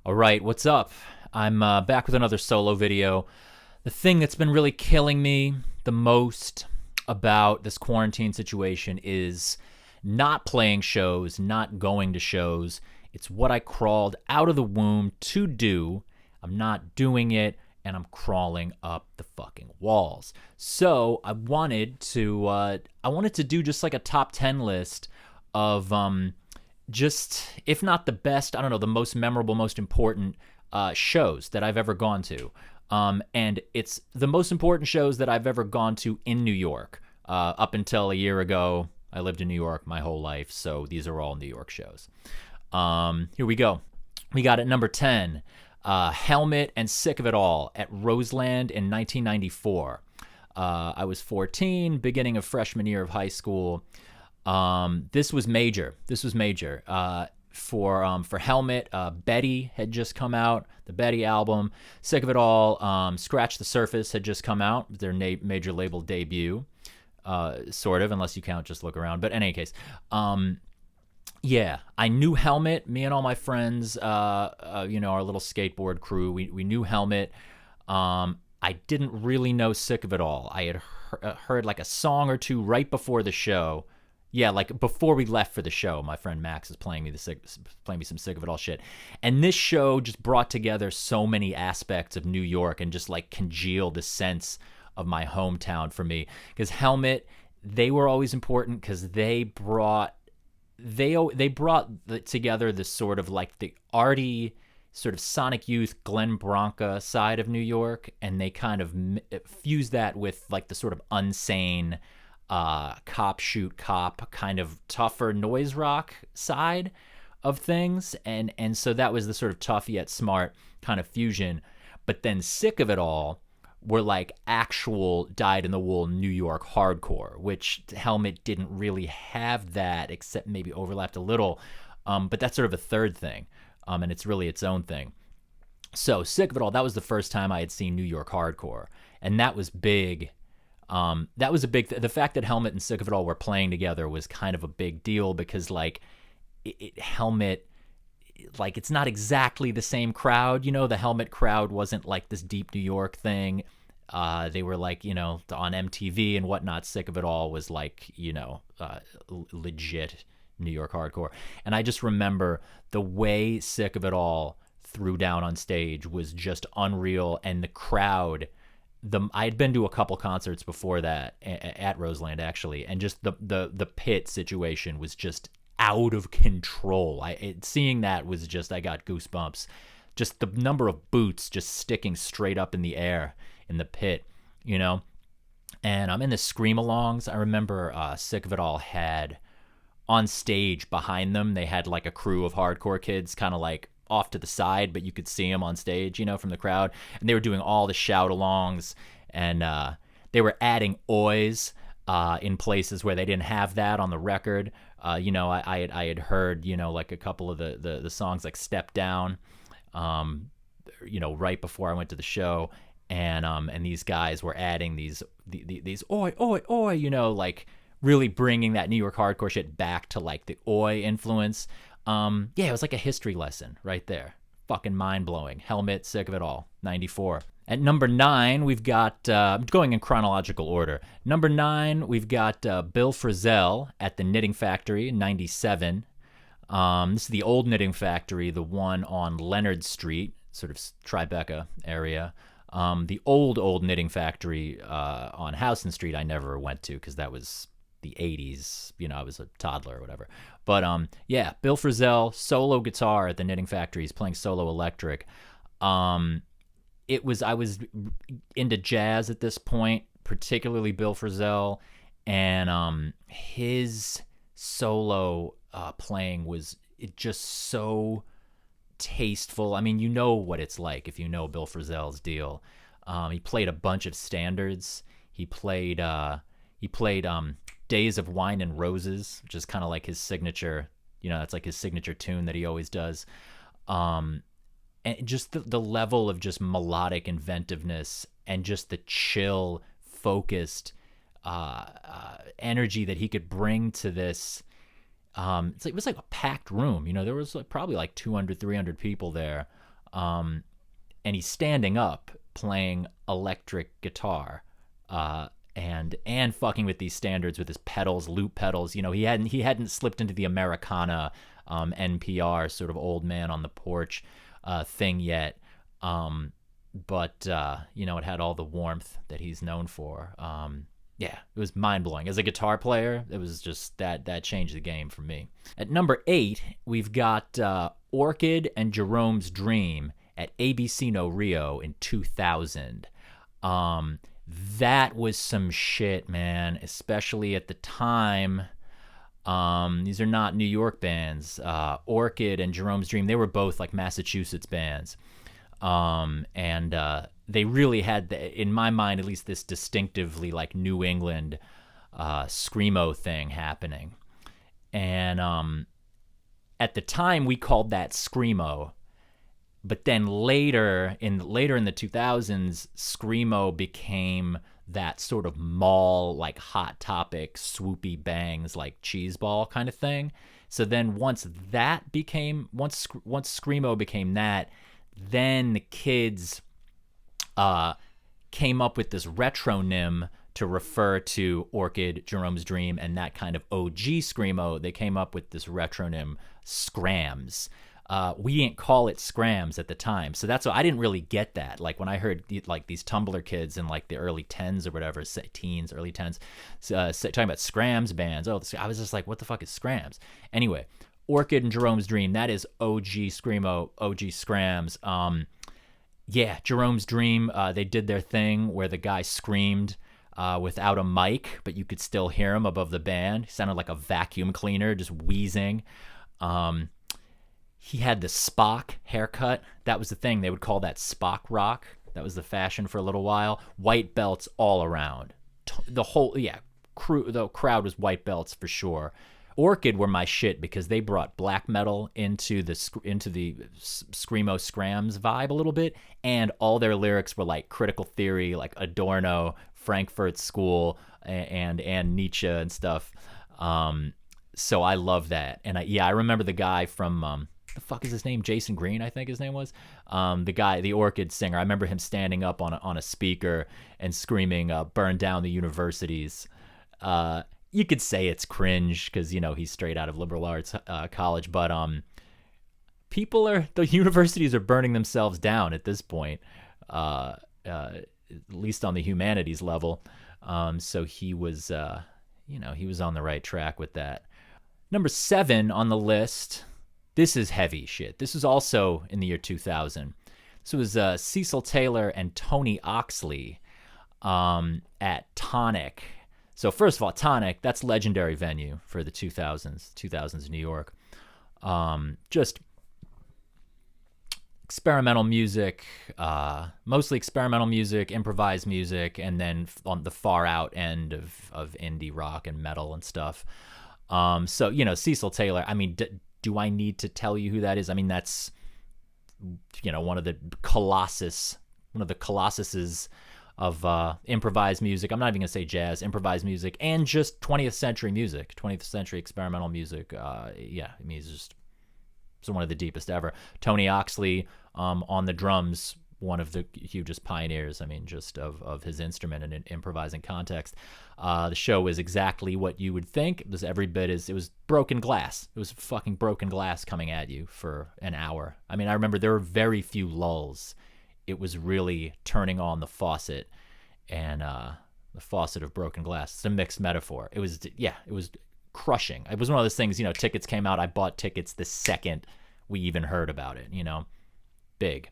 All right, what's up? I'm back with another solo video. The thing that's been really killing me the most about this quarantine situation is not playing shows, not going to shows. It's what I crawled out of the womb to do. I'm not doing it, and I'm crawling up the fucking walls. So I wanted to do just like a top 10 list of just, if not the best, I don't know, the most memorable, most important shows that I've ever gone to. And it's the most important shows that I've ever gone to in New York. Up until a year ago, I lived in New York my whole life, so these are all New York shows. Here we go. We got at number 10, Helmet and Sick of It All at Roseland in 1994. I was 14, beginning of freshman year of high school. This was major. For Helmet, Betty had just come out, the Betty album. Sick of It All, Scratch the Surface had just come out, their major label debut, sort of, unless you count Just Look Around. But in any case, yeah, I knew Helmet. Me and all my friends, our little skateboard crew, we knew Helmet. I didn't really know Sick of It All. I had heard like a song or two right before the show. Yeah, like before we left for the show, my friend Max is playing me some Sick of It All shit. And this show just brought together so many aspects of New York and just like congealed a sense of my hometown for me. Because Helmet, they were always important because they brought together this sort of like the arty sort of Sonic Youth, Glenn Branca side of New York, and they kind of fused that with like the sort of unsane cop shoot cop kind of tougher noise rock side of things, and so that was the sort of tough yet smart kind of fusion. But then Sick of It All were like actual dyed-in-the-wool New York hardcore, which Helmet didn't really have that, except maybe overlapped a little, but that's sort of a third thing, and it's really its own thing. So Sick of It All, that was the first time I had seen New York hardcore, and that was big. That was a big the fact that Helmet and Sick of It All were playing together was kind of a big deal, because like Helmet, like it's not exactly the same crowd, the Helmet crowd wasn't like this deep New York thing. They were like, on MTV and whatnot. Sick of It All was like, legit New York hardcore. And I just remember the way Sick of It All threw down on stage was just unreal, and the crowd. I had been to a couple concerts before that at Roseland, actually, and just the pit situation was just out of control. Seeing that was just, I got goosebumps. Just the number of boots just sticking straight up in the air in the pit, And I'm in the scream-alongs. I remember Sick of It All had on stage behind them, they had like a crew of hardcore kids kind of like off to the side, but you could see them on stage, from the crowd. And they were doing all the shout-alongs, and they were adding ois in places where they didn't have that on the record. I had heard, like a couple of the songs like Step Down, right before I went to the show. And these guys were adding these oi, oi, oi, like really bringing that New York hardcore shit back to like the oi influence. It was like a history lesson right there. Fucking mind-blowing. Helmet, Sick of It All, 94. At number 9, we've got, going in chronological order. Number 9, we've got Bill Frisell at the Knitting Factory in 97. This is the old Knitting Factory, the one on Leonard Street, sort of Tribeca area. The old Knitting Factory on Houston Street I never went to, because that was the 80s, I was a toddler or whatever. But Bill Frisell, solo guitar at the Knitting Factory. He's playing solo electric. I was into jazz at this point, particularly Bill Frisell, and his solo playing was just so tasteful. I mean, you know what it's like if you know Bill Frisell's deal. He played a bunch of standards. He played Days of Wine and Roses, which is kind of like his signature, that's like his signature tune that he always does. And just the level of just melodic inventiveness and just the chill, focused energy that he could bring to this. It was like a packed room. There was probably like 200, 300 people there. and he's standing up playing electric guitar, and fucking with these standards with his pedals, loop pedals. He hadn't slipped into the Americana, NPR sort of old man on the porch thing yet. But it had all the warmth that he's known for. Yeah, it was mind-blowing. As a guitar player, it was just that changed the game for me. At number 8, we've got Orchid and Jerome's Dream at ABC No Rio in 2000. That was some shit, man, especially at the time. These are not New York bands. Orchid and Jerome's Dream, they were both like Massachusetts bands. And they really had, in my mind at least, this distinctively like New England screamo thing happening. And at the time we called that screamo, but then later in the 2000s, screamo became that sort of mall, like Hot Topic, swoopy bangs, like cheeseball kind of thing. So then once screamo became that, then the kids came up with this retronym to refer to Orchid, Jerome's Dream, and that kind of OG screamo. They came up with this retronym, Scrams. We didn't call it Scrams at the time, so that's why I didn't really get that. Like when I heard like these Tumblr kids in like the early 10s or whatever, teens, early 10s, talking about Scrams bands. I was just like, what the fuck is Scrams? Anyway, Orchid and Jerome's Dream, that is OG screamo, OG Scrams. Yeah, Jerome's Dream, they did their thing where the guy screamed without a mic, but you could still hear him above the band. He sounded like a vacuum cleaner, just wheezing. He had the Spock haircut. That was the thing. They would call that Spock rock. That was the fashion for a little while. White belts all around. The crowd was white belts for sure. Orchid were my shit because they brought black metal into the screamo scrams vibe a little bit, and all their lyrics were like Critical Theory, like Adorno, Frankfurt School, and Nietzsche and stuff. So I love that, and I remember the guy from the fuck is his name? Jason Green, I think his name was. The Orchid singer. I remember him standing up on a speaker and screaming, "Burn down the universities." You could say it's cringe because he's straight out of liberal arts college, but the universities are burning themselves down at this point, at least on the humanities level. So he was he was on the right track with that. Number 7 on the list. This is heavy shit. This was also in the year 2000. This was Cecil Taylor and Tony Oxley at Tonic. So first of all, Tonic, that's legendary venue for the 2000s New York. Just experimental music, mostly experimental music, improvised music, and then on the far out end of indie rock and metal and stuff. So, Cecil Taylor, I mean, do I need to tell you who that is? I mean, that's, one of the colossuses of improvised music. I'm not even going to say jazz, improvised music, and just 20th century music, 20th century experimental music. He's just one of the deepest ever. Tony Oxley on the drums, one of the hugest pioneers, I mean, just of his instrument and in improvising context. The show was exactly what you would think. It was every bit it was broken glass. It was fucking broken glass coming at you for an hour. I mean, I remember there were very few lulls. It was really turning on the faucet, and the faucet of broken glass. It's a mixed metaphor. It was crushing. It was one of those things, tickets came out. I bought tickets the second we even heard about it, big.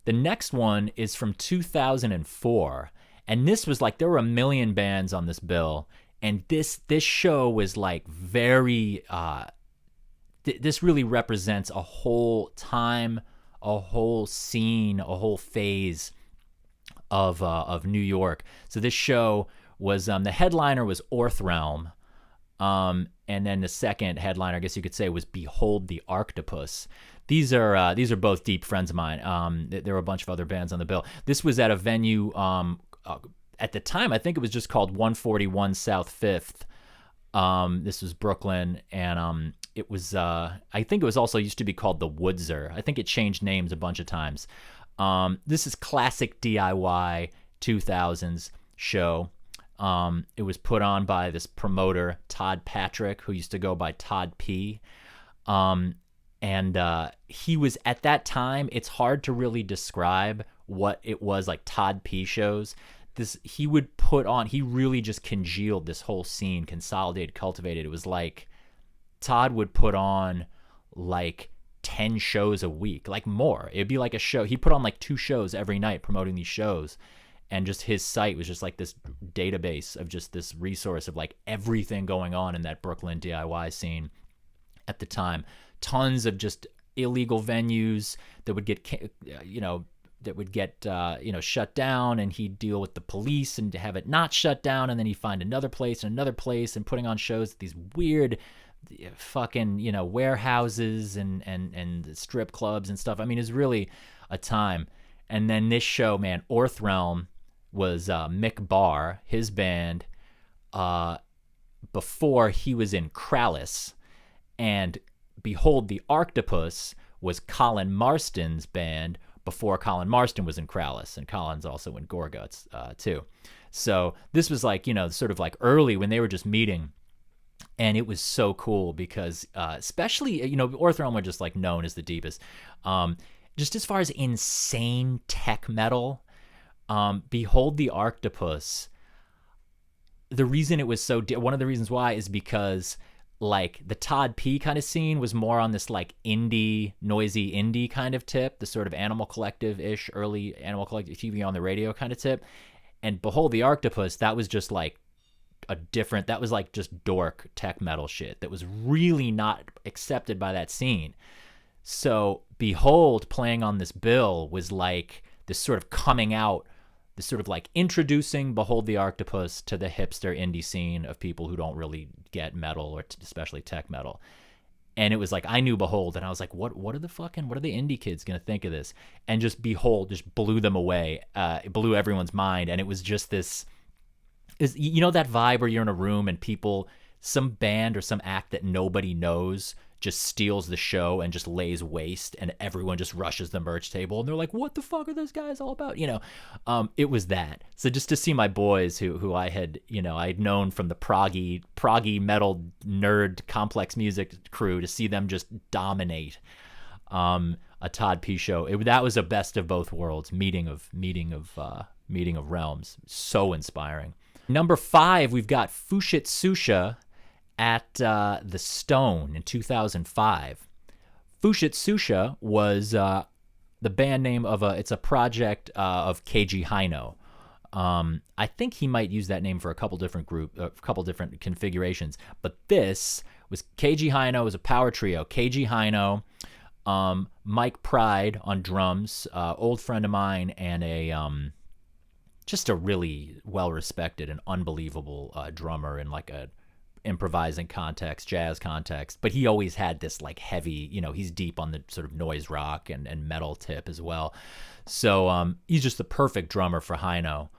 The next one is from 2004, and this was like, there were a million bands on this bill, and this show was like very, this really represents a whole time, a whole scene, a whole phase of New York. So this show was, the headliner was Orth, and then the second headliner, I guess you could say, was Behold the Octopus. These are both deep friends of mine. There were a bunch of other bands on the bill. This was at a venue, at the time, I think it was just called 141 South 5th. This was Brooklyn, and it was I think it was also used to be called the Woodzer. I think it changed names a bunch of times. This is classic DIY 2000s show. It was put on by this promoter, Todd Patrick, who used to go by Todd P. And he was, at that time, it's hard to really describe what it was, like Todd P shows. He would put on, he really just congealed this whole scene, consolidated, cultivated. It was like Todd would put on like 10 shows a week, like more. It'd be like a show. He put on like 2 shows every night promoting these shows. And just his site was just like this database of just this resource of like everything going on in that Brooklyn DIY scene at the time. Tons of just illegal venues that would get, shut down, and he'd deal with the police and have it not shut down. And then he'd find another place and putting on shows at these weird fucking, warehouses and strip clubs and stuff. I mean, it's really a time. And then this show, man, Orth Realm was Mick Barr, his band, before he was in Krallis. And Behold the Octopus was Colin Marston's band before Colin Marston was in Krallis. And Colin's also in Gorguts, too. So this was like, sort of like early when they were just meeting. And it was so cool because especially, Orth Realm were just like known as the deepest. Just as far as insane tech metal, Behold the Octopus, the reason it was so one of the reasons why is because like the Todd P kind of scene was more on this like indie, noisy indie kind of tip, the sort of Animal Collective-ish, early Animal Collective TV on the radio kind of tip. And Behold the Octopus, that was just like that was like just dork tech metal shit that was really not accepted by that scene. So Behold playing on this bill was like this sort of coming out, this sort of like introducing Behold the Octopus to the hipster indie scene of people who don't really get metal or especially tech metal. And it was like, I knew Behold and I was like, what are the indie kids going to think of this? And just Behold just blew them away. It blew everyone's mind. And it was just this, that vibe where you're in a room and some band or some act that nobody knows just steals the show and just lays waste, and everyone just rushes the merch table and they're like, what the fuck are those guys all about? It was that. So just to see my boys who I had, I'd known from the proggy metal nerd complex music crew, to see them just dominate a Todd P show. That was a best of both worlds, meeting of realms. So inspiring. Number 5, we've got Fushitsusha at the Stone in 2005. Fushitsusha was the band name of it's a project of Keiji Haino. I think he might use that name for a couple different configurations, but this was Keiji Haino. Was a power trio. Keiji Haino, Mike Pride on drums, old friend of mine, and just a really well-respected and unbelievable drummer in like a improvising context, jazz context. But he always had this like heavy, he's deep on the sort of noise rock and metal tip as well. So he's just the perfect drummer for Haino.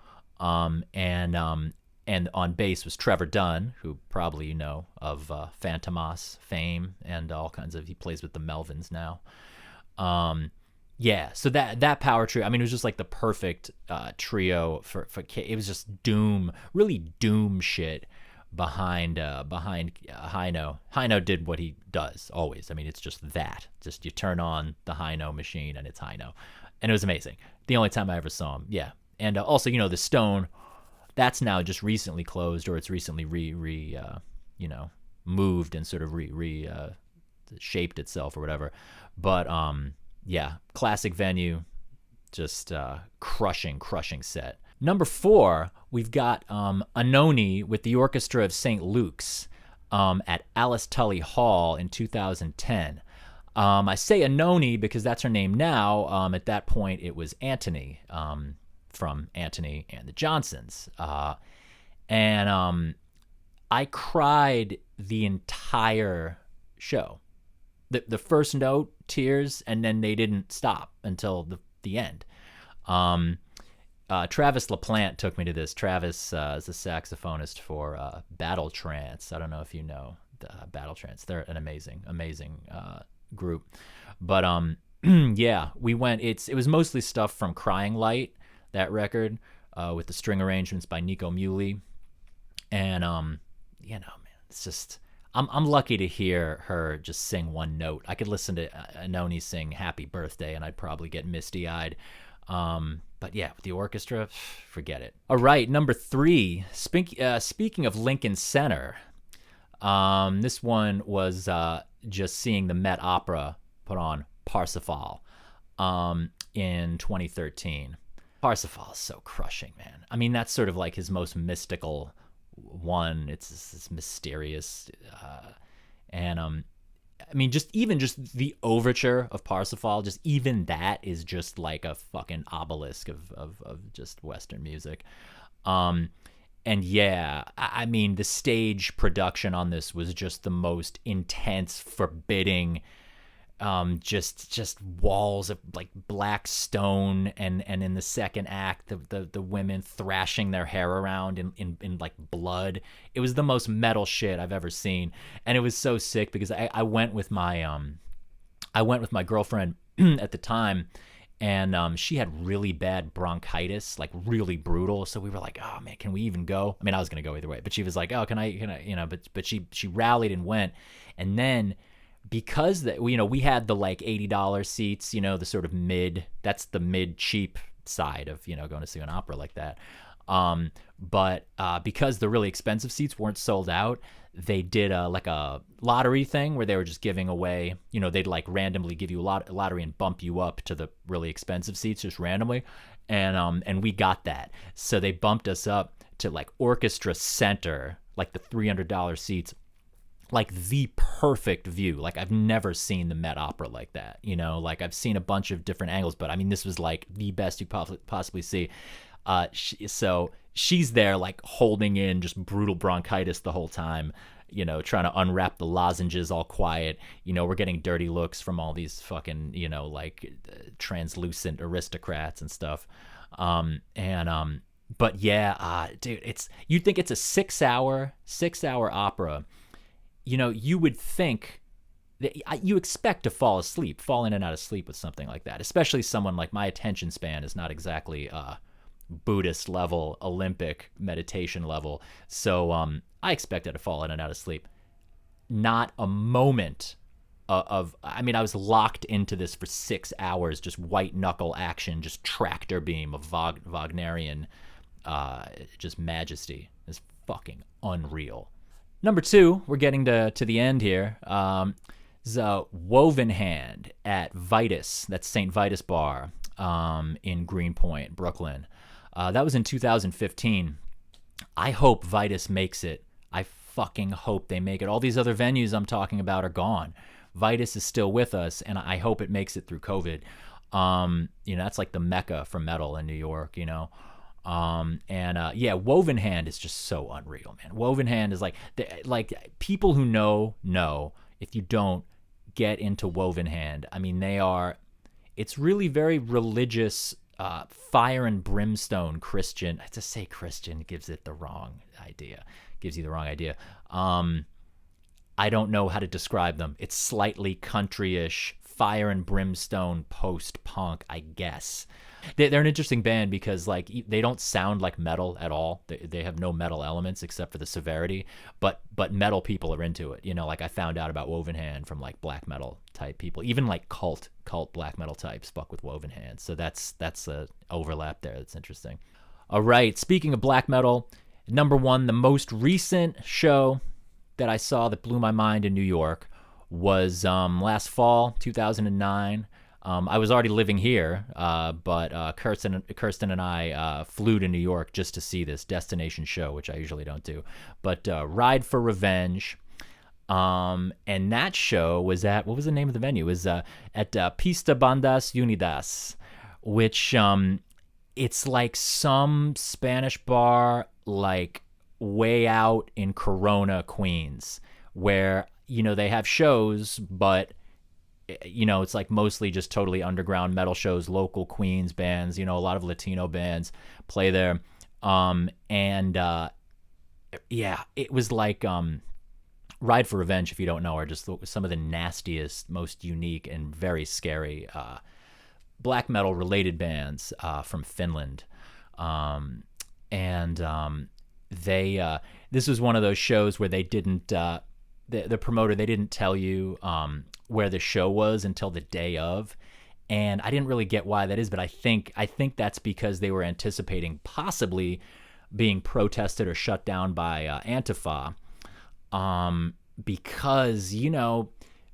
And on bass was Trevor Dunn, who probably you know of Phantomas fame and all kinds of, he plays with the Melvins now. Yeah, so that power trio, I mean, it was just like the perfect trio for it was just really doom shit behind Haino. Haino did what he does always. I mean, it's just that. Just you turn on the Haino machine and it's Haino. And it was amazing. The only time I ever saw him. Yeah. And also, the Stone, that's now just recently closed, or it's recently moved and sort of shaped itself or whatever. But yeah, classic venue, just crushing set. Number 4, we've got Anoni with the Orchestra of St. Luke's at Alice Tully Hall in 2010. I say Anoni because that's her name now. At that point, it was Antony from Antony and the Johnsons. And I cried the entire show. The first note, tears, and then they didn't stop until the end. Travis LaPlante took me to this. Travis is a saxophonist for Battle Trance. I don't know if you know Battle Trance. They're an amazing group. But yeah, we went. It was mostly stuff from Crying Light, that record, with the string arrangements by Nico Muhly, and man, it's just. I'm lucky to hear her just sing one note. I could listen to Anoni sing Happy Birthday and I'd probably get misty-eyed. But yeah, with the orchestra, forget it. All right, number 3. Speaking of Lincoln Center, this one was just seeing the Met Opera put on Parsifal in 2013. Parsifal is so crushing, man. I mean, that's sort of like his most mystical one. It's mysterious, and I mean, just the overture of Parsifal, just even that is just like a fucking obelisk of just Western music. And yeah, I mean, the stage production on this was just the most intense, forbidding, just walls of like black stone, and in the second act, the women thrashing their hair around in like blood. It was the most metal shit I've ever seen, and it was so sick because I went with my girlfriend at the time, and she had really bad bronchitis, like really brutal. So we were like, oh man, can we even go? I mean, I was gonna go either way, but she was like, oh, can I, but she rallied and went, and then. Because we had the like $80 seats, the sort of that's the mid cheap side of, going to see an opera like that. But because the really expensive seats weren't sold out, they did like a lottery thing where they were just giving away, they'd like randomly give you a lottery and bump you up to the really expensive seats just randomly. And we got that. So they bumped us up to like orchestra center, like the $300 seats. Like the perfect view. Like I've never seen the Met Opera like that, like I've seen a bunch of different angles, but I mean, this was like the best you possibly see. So she's there like holding in just brutal bronchitis the whole time, trying to unwrap the lozenges all quiet. We're getting dirty looks from all these fucking, like translucent aristocrats and stuff. But yeah, dude, you'd think it's a 6-hour opera. You would think that you expect to fall in and out of sleep with something like that, especially someone like my attention span is not exactly Buddhist level, Olympic meditation level. So I expected to fall in and out of sleep. Not a moment I was locked into this for 6 hours, just white knuckle action, just tractor beam of Wagnerian, just majesty. It's fucking unreal. Number 2, we're getting to the end here. Is Woven Hand at Vitus. That's St. Vitus Bar in Greenpoint, Brooklyn. That was in 2015. I hope Vitus makes it. I fucking hope they make it. All these other venues I'm talking about are gone. Vitus is still with us, and I hope it makes it through COVID. That's like the mecca for metal in New York, yeah, Woven Hand is just so unreal, man. Woven Hand is like people who know. If you don't, get into Woven Hand. I mean, it's really very religious, fire and brimstone Christian. To say Christian gives you the wrong idea. I don't know how to describe them. It's slightly country-ish, fire and brimstone post-punk, I guess. They're an interesting band because like they don't sound like metal at all. They have no metal elements except for the severity, but metal people are into it. Like I found out about Woven Hand from like black metal type people, even like cult black metal types fuck with Woven Hand. So that's a overlap there. That's interesting. All right, speaking of black metal, number 1, the most recent show that I saw that blew my mind in New York was last fall, 2009. I was already living here, but Kirsten and I flew to New York just to see this destination show, which I usually don't do. But Ride for Revenge, and that show was at, what was the name of the venue? It was at Pista Bandas Unidas, which it's like some Spanish bar like way out in Corona, Queens, where they have shows, but it's like mostly just totally underground metal shows, local Queens bands, a lot of Latino bands play there. Yeah, it was like Ride for Revenge, if you don't know, are just some of the nastiest, most unique, and very scary black metal related bands from Finland. And they this was one of those shows where they didn't the promoter, they didn't tell you where the show was until the day of, and I didn't really get why that is, but I think that's because they were anticipating possibly being protested or shut down by Antifa, because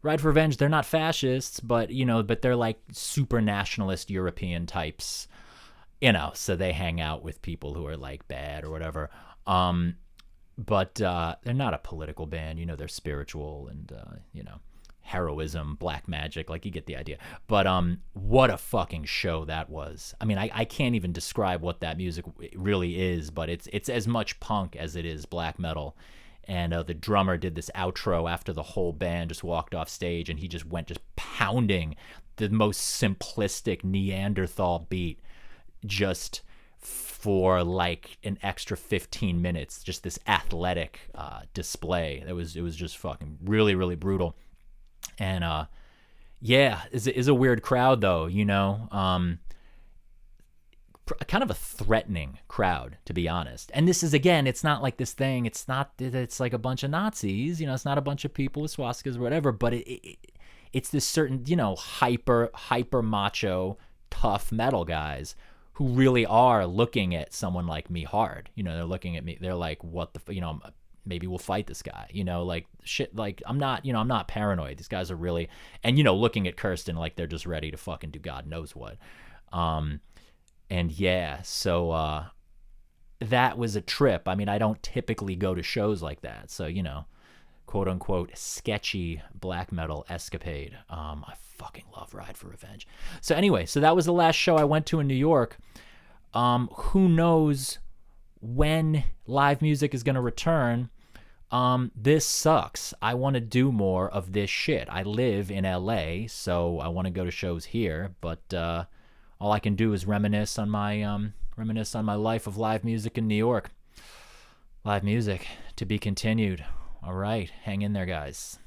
Ride for Revenge, they're not fascists, but they're like super nationalist European types, so they hang out with people who are like bad or whatever. But they're not a political band, they're spiritual and, heroism, black magic, like you get the idea. But what a fucking show that was. I mean, I can't even describe what that music really is, but it's as much punk as it is black metal. And the drummer did this outro after the whole band just walked off stage, and he just went just pounding the most simplistic Neanderthal beat just for like an extra 15 minutes, just this athletic display. It was just fucking really, really brutal. And yeah, is a weird crowd though, kind of a threatening crowd, to be honest. And this is, again, it's not like this thing, it's like a bunch of Nazis, it's not a bunch of people with swastikas or whatever, but it's this certain, hyper macho, tough metal guys who really are looking at someone like me hard. They're looking at me, they're like, what the, maybe we'll fight this guy, like shit, like I'm not paranoid. These guys are really, and looking at Kirsten like they're just ready to fucking do God knows what. And yeah, so that was a trip. I mean, I don't typically go to shows like that. So, quote unquote, sketchy black metal escapade. I fucking love Ride for Revenge. So anyway, so that was the last show I went to in New York. Who knows when live music is going to return? This sucks. I want to do more of this shit. I live in LA, so I want to go to shows here, but all I can do is reminisce on my life of live music in New York. Live music to be continued. All right, hang in there, guys.